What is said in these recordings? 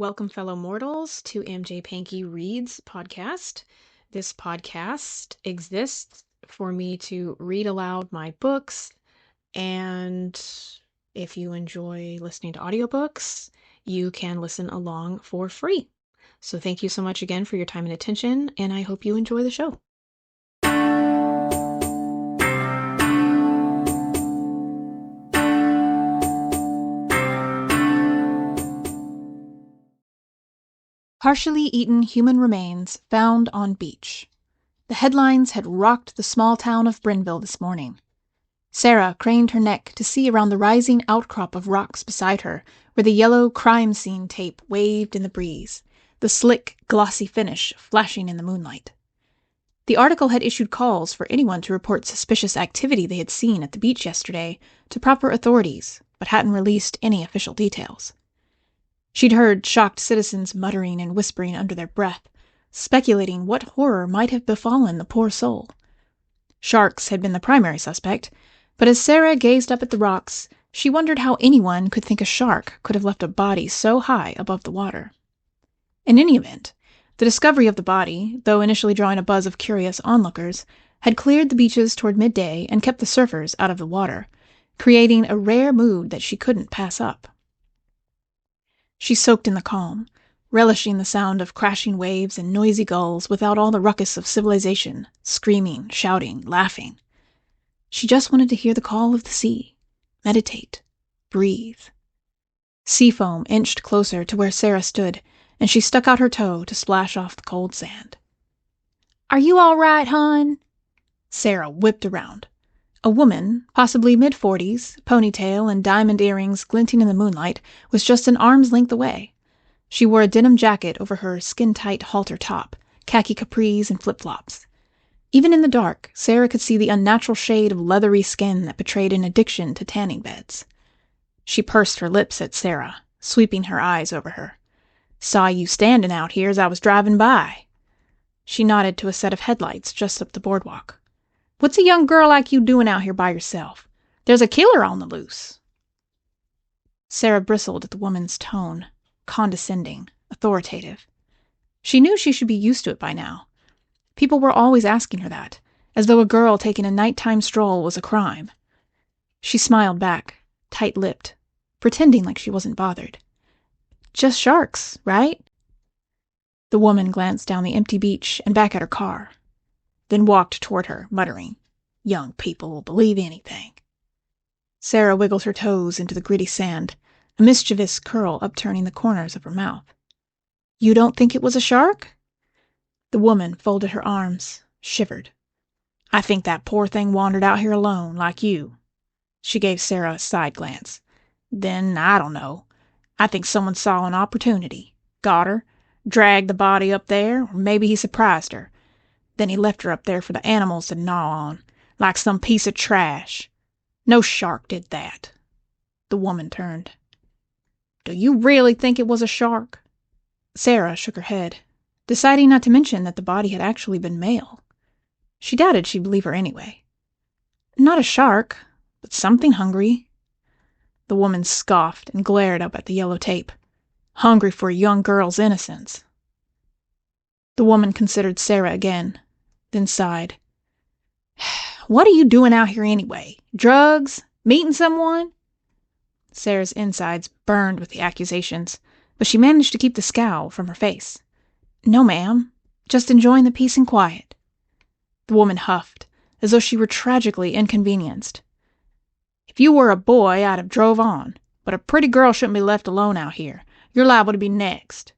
Welcome, fellow mortals, to MJ Pankey Reads podcast. This podcast exists for me to read aloud my books, and if you enjoy listening to audiobooks, you can listen along for free. So thank you so much again for your time and attention, and I hope you enjoy the show. Partially eaten human remains found on beach. The headlines had rocked the small town of Brynville this morning. Sarah craned her neck to see around the rising outcrop of rocks beside her, where the yellow crime scene tape waved in the breeze, the slick, glossy finish flashing in the moonlight. The article had issued calls for anyone to report suspicious activity they had seen at the beach yesterday to proper authorities, but hadn't released any official details. She'd heard shocked citizens muttering and whispering under their breath, speculating what horror might have befallen the poor soul. Sharks had been the primary suspect, but as Sarah gazed up at the rocks, she wondered how anyone could think a shark could have left a body so high above the water. In any event, the discovery of the body, though initially drawing a buzz of curious onlookers, had cleared the beaches toward midday and kept the surfers out of the water, creating a rare mood that she couldn't pass up. She soaked in the calm, relishing the sound of crashing waves and noisy gulls without all the ruckus of civilization, screaming, shouting, laughing. She just wanted to hear the call of the sea, meditate, breathe. Sea foam inched closer to where Sarah stood, and she stuck out her toe to splash off the cold sand. "Are you all right, hon?" Sarah whipped around. A woman, possibly mid-40s, ponytail and diamond earrings glinting in the moonlight, was just an arm's length away. She wore a denim jacket over her skin-tight halter top, khaki capris, and flip-flops. Even in the dark, Sarah could see the unnatural shade of leathery skin that betrayed an addiction to tanning beds. She pursed her lips at Sarah, sweeping her eyes over her. "Saw you standing out here as I was driving by." She nodded to a set of headlights just up the boardwalk. "What's a young girl like you doing out here by yourself? There's a killer on the loose." Sarah bristled at the woman's tone, condescending, authoritative. She knew she should be used to it by now. People were always asking her that, as though a girl taking a nighttime stroll was a crime. She smiled back, tight-lipped, pretending like she wasn't bothered. "Just sharks, right?" The woman glanced down the empty beach and back at her car, then walked toward her, muttering, "Young people will believe anything." Sarah wiggled her toes into the gritty sand, a mischievous curl upturning the corners of her mouth. "You don't think it was a shark?" The woman folded her arms, shivered. "I think that poor thing wandered out here alone, like you." She gave Sarah a side glance. "Then, I don't know. I think someone saw an opportunity, got her, dragged the body up there, or maybe he surprised her. Then he left her up there for the animals to gnaw on, like some piece of trash. No shark did that." The woman turned. "Do you really think it was a shark?" Sarah shook her head, deciding not to mention that the body had actually been male. She doubted she'd believe her anyway. "Not a shark, but something hungry." The woman scoffed and glared up at the yellow tape. "Hungry for a young girl's innocence." The woman considered Sarah again, then sighed. "What are you doing out here anyway? Drugs? Meeting someone?" Sarah's insides burned with the accusations, but she managed to keep the scowl from her face. "No, ma'am. Just enjoying the peace and quiet." The woman huffed, as though she were tragically inconvenienced. "If you were a boy, I'd have drove on, but a pretty girl shouldn't be left alone out here. You're liable to be next.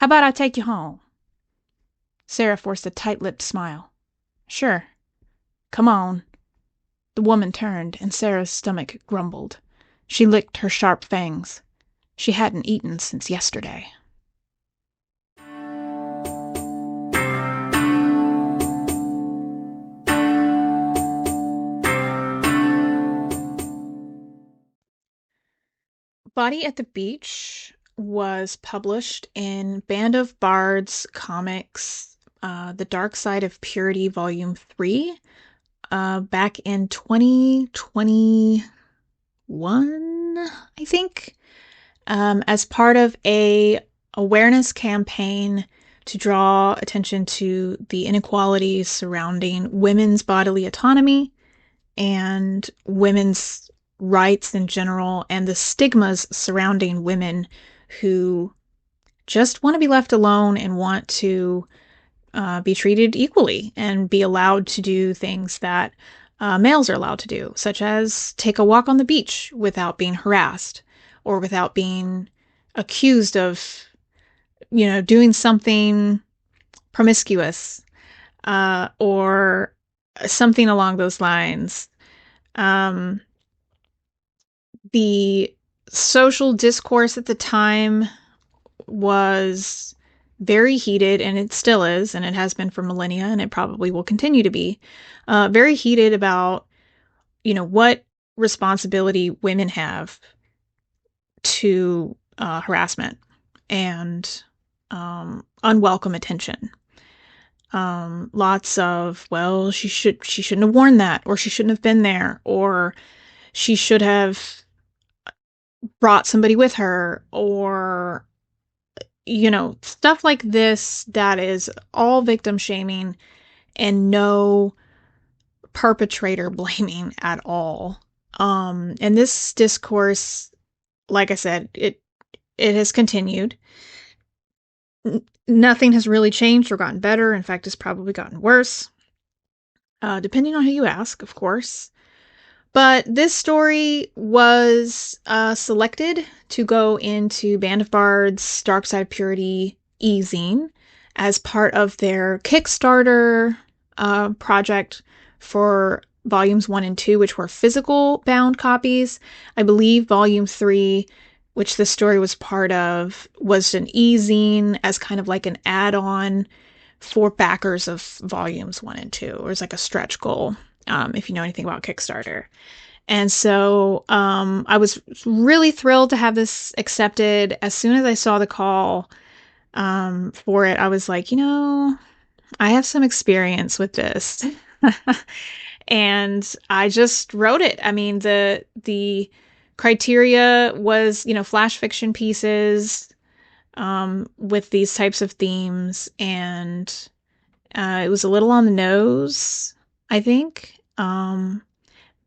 How about I take you home?" Sarah forced a tight-lipped smile. "Sure. Come on." The woman turned, and Sarah's stomach grumbled. She licked her sharp fangs. She hadn't eaten since yesterday. Body at the Beach was published in Band of Bards Comics, The Dark Side of Purity, Volume 3, back in 2021, I think, as part of a awareness campaign to draw attention to the inequalities surrounding women's bodily autonomy and women's rights in general, and the stigmas surrounding women who just want to be left alone and want to be treated equally and be allowed to do things that males are allowed to do, such as take a walk on the beach without being harassed or without being accused of, doing something promiscuous or something along those lines. The social discourse at the time was very heated, and it still is, and it has been for millennia, and it probably will continue to be very heated about, what responsibility women have to harassment and unwelcome attention. Lots of, well, she shouldn't have worn that, or she shouldn't have been there, or she should have brought somebody with her, or stuff like this that is all victim shaming and no perpetrator blaming at all. And this discourse, like I said, it has continued. Nothing has really changed or gotten better. In fact, it's probably gotten worse, depending on who you ask, of course. But this story was selected to go into Band of Bards' Dark Side of Purity E-zine as part of their Kickstarter project for volumes 1 and 2, which were physical bound copies. I believe volume 3, which this story was part of, was an E-zine as kind of like an add-on for backers of volumes 1 and 2. It was like a stretch goal. If you know anything about Kickstarter. And so I was really thrilled to have this accepted. As soon as I saw the call for it, I was like, I have some experience with this. And I just wrote it. I mean, the criteria was, flash fiction pieces with these types of themes. And it was a little on the nose, I think.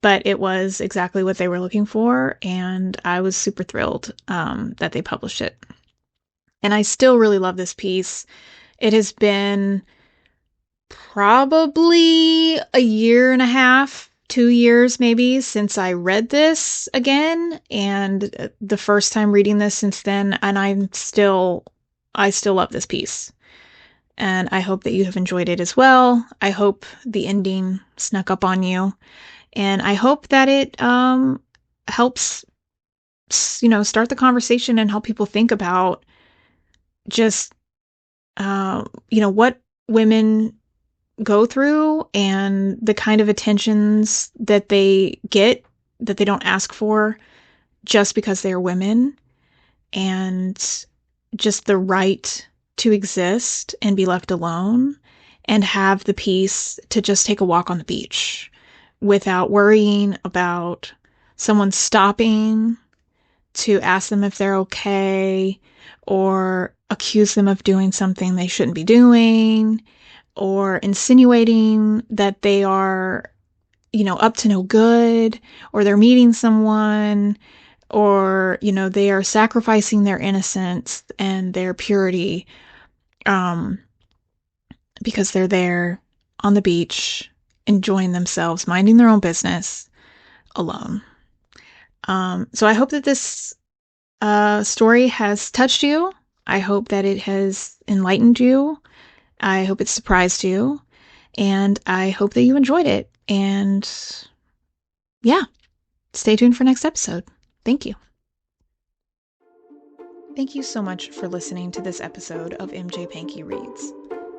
But it was exactly what they were looking for, and I was super thrilled that they published it. And I still really love this piece. It has been probably a year and a half, 2 years maybe, since I read this again, and the first time reading this since then, and I still love this piece. And I hope that you have enjoyed it as well. I hope the ending snuck up on you. And I hope that it helps, start the conversation and help people think about just, what women go through and the kind of attentions that they get that they don't ask for just because they're women, and just the right to exist and be left alone and have the peace to just take a walk on the beach without worrying about someone stopping to ask them if they're okay, or accuse them of doing something they shouldn't be doing, or insinuating that they are, up to no good, or they're meeting someone, or, they are sacrificing their innocence and their purity because they're there on the beach enjoying themselves, minding their own business alone. So I hope that this story has touched you. I hope that it has enlightened you. I hope it surprised you. And I hope that you enjoyed it. And yeah, stay tuned for next episode. Thank you. Thank you so much for listening to this episode of MJ Pankey Reads.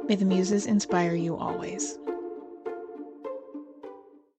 May the muses inspire you always.